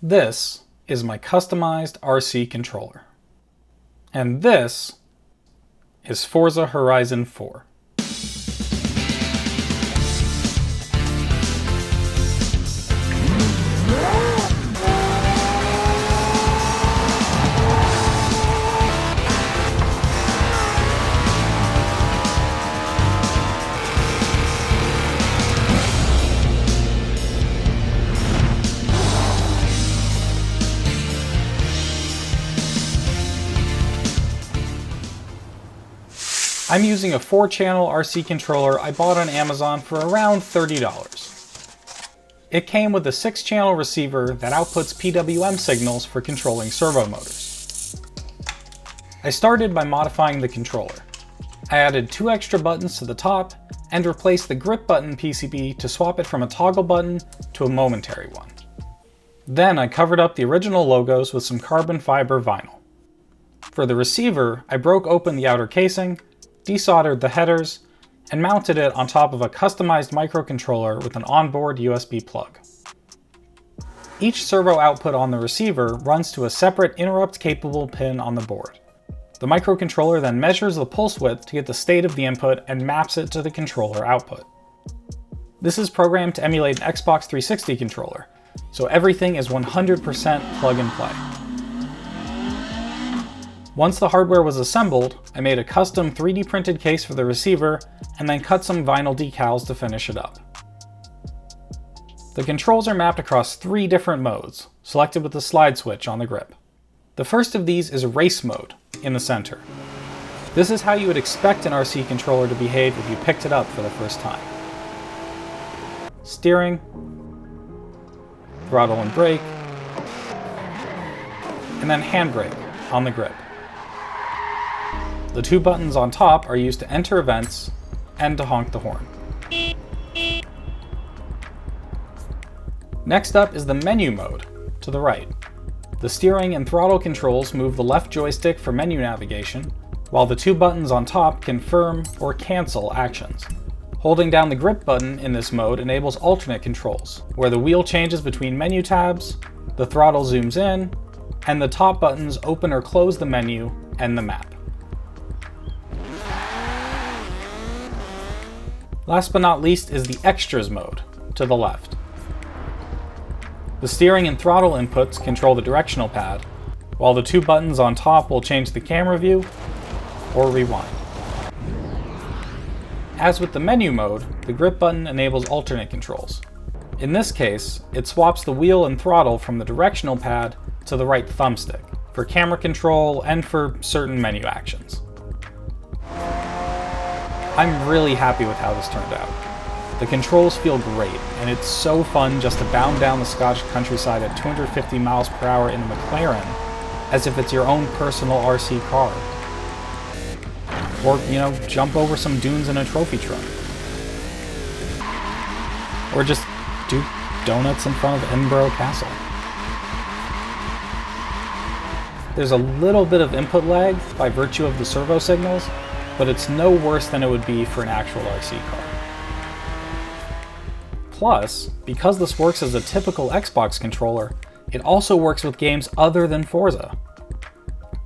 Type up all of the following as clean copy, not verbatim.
This is my customized RC controller. And this is Forza Horizon 4. I'm using a 4-channel RC controller I bought on Amazon for around $30. It came with a 6-channel receiver that outputs PWM signals for controlling servo motors. I started by modifying the controller. I added 2 extra buttons to the top and replaced the grip button PCB to swap it from a toggle button to a momentary one. Then I covered up the original logos with some carbon fiber vinyl. For the receiver, I broke open the outer casing, desoldered the headers, and mounted it on top of a customized microcontroller with an onboard USB plug. Each servo output on the receiver runs to a separate interrupt-capable pin on the board. The microcontroller then measures the pulse width to get the state of the input and maps it to the controller output. This is programmed to emulate an Xbox 360 controller, so everything is 100% plug and play. Once the hardware was assembled, I made a custom 3D printed case for the receiver and then cut some vinyl decals to finish it up. The controls are mapped across 3 different modes, selected with the slide switch on the grip. The first of these is race mode, in the center. This is how you would expect an RC controller to behave if you picked it up for the first time. Steering, throttle and brake, and then handbrake on the grip. The 2 buttons on top are used to enter events and to honk the horn. Next up is the menu mode, to the right. The steering and throttle controls move the left joystick for menu navigation, while the 2 buttons on top confirm or cancel actions. Holding down the grip button in this mode enables alternate controls, where the wheel changes between menu tabs, the throttle zooms in, and the top buttons open or close the menu and the map. Last but not least is the extras mode, to the left. The steering and throttle inputs control the directional pad, while the 2 buttons on top will change the camera view or rewind. As with the menu mode, the grip button enables alternate controls. In this case, it swaps the wheel and throttle from the directional pad to the right thumbstick, for camera control and for certain menu actions. I'm really happy with how this turned out. The controls feel great, and it's so fun just to bound down the Scottish countryside at 250 miles per hour in a McLaren, as if it's your own personal RC car. Or, jump over some dunes in a trophy truck. Or just do donuts in front of Edinburgh Castle. There's a little bit of input lag by virtue of the servo signals, but it's no worse than it would be for an actual RC car. Plus, because this works as a typical Xbox controller, it also works with games other than Forza.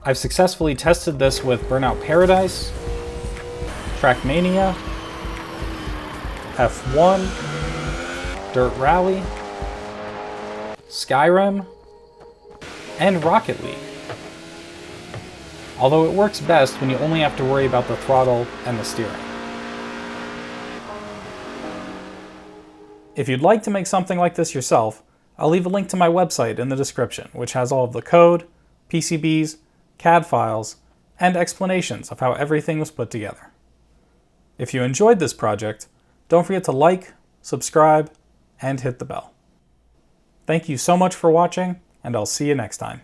I've successfully tested this with Burnout Paradise, Trackmania, F1, Dirt Rally, Skyrim, and Rocket League. Although it works best when you only have to worry about the throttle and the steering. If you'd like to make something like this yourself, I'll leave a link to my website in the description, which has all of the code, PCBs, CAD files, and explanations of how everything was put together. If you enjoyed this project, don't forget to like, subscribe, and hit the bell. Thank you so much for watching, and I'll see you next time.